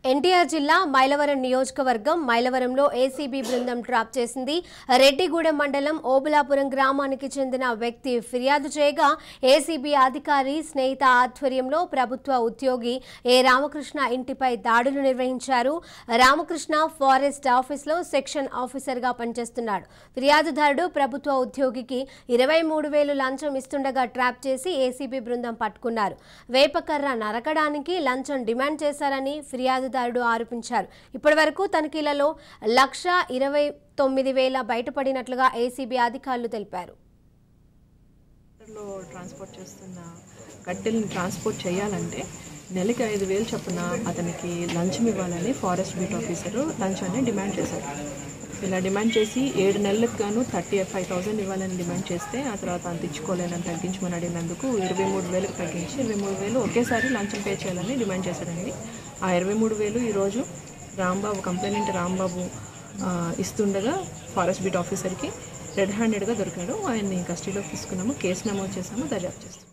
ఎన్టీఆర్ జిల్లా మైలవరం నియోజకవర్గం మైలవరంలో ఏసీబీ బృందం ట్రాప్ చేసింది. రెడ్డిగూడెం మండలం ఓబులాపురం గ్రామానికి చెందిన వ్యక్తి ఫిర్యాదు చేయగా ఏసీబీ అధికారి స్నేహిత ఆధ్వర్యంలో ప్రభుత్వ ఉద్యోగి ఏ రామకృష్ణ ఇంటిపై దాడులు నిర్వహించారు. రామకృష్ణ ఫారెస్ట్ ఆఫీసులో సెక్షన్ ఆఫీసర్గా పనిచేస్తున్నాడు. ఫిర్యాదుదారుడు ప్రభుత్వ ఉద్యోగికి 23,000 లంచం ఇస్తుండగా ట్రాప్ చేసి ఏసీబీ బృందం పట్టుకున్నారు. వేపకర్ర నరకడానికి లంచం డిమాండ్ చేశారని ఫిర్యాదు ఆరోపించారు. ఇప్పటివరకు తనిఖీలలో 1,29,000 బయటపడినట్లుగా ఏసీబీ అధికారులు తెలిపారు. ట్రాన్స్పోర్ట్ చేస్తున్న కట్టెలను ట్రాన్స్పోర్ట్ చేయాలంటే నెలకి 5,000 చొప్పున అతనికి లంచం ఇవ్వాలని ఫారెస్ట్ బీట్ ఆఫీసరు లంచాన్ని డిమాండ్ చేశారు. ఇలా డిమాండ్ చేసి 7 నెలలకు గాను 35,000 ఇవ్వాలని డిమాండ్ చేస్తే ఆ తర్వాత అంత ఇచ్చుకోలేనని తగ్గించమని అడిగినందుకు 23,000కి తగ్గించి 23,000 ఒకేసారి లంచం పే చేయాలని డిమాండ్ చేశారండి. ఆ 23,000 ఈరోజు రాంబాబు కంప్లైంట్ రాంబాబు ఇస్తుండగా ఫారెస్ట్ బీట్ ఆఫీసర్కి రెడ్ హ్యాండెడ్గా దొరికాడు. ఆయన్ని కస్టడీలోకి తీసుకున్నాము, కేసు నమోదు చేసాము, దర్యాప్తు చేస్తాము.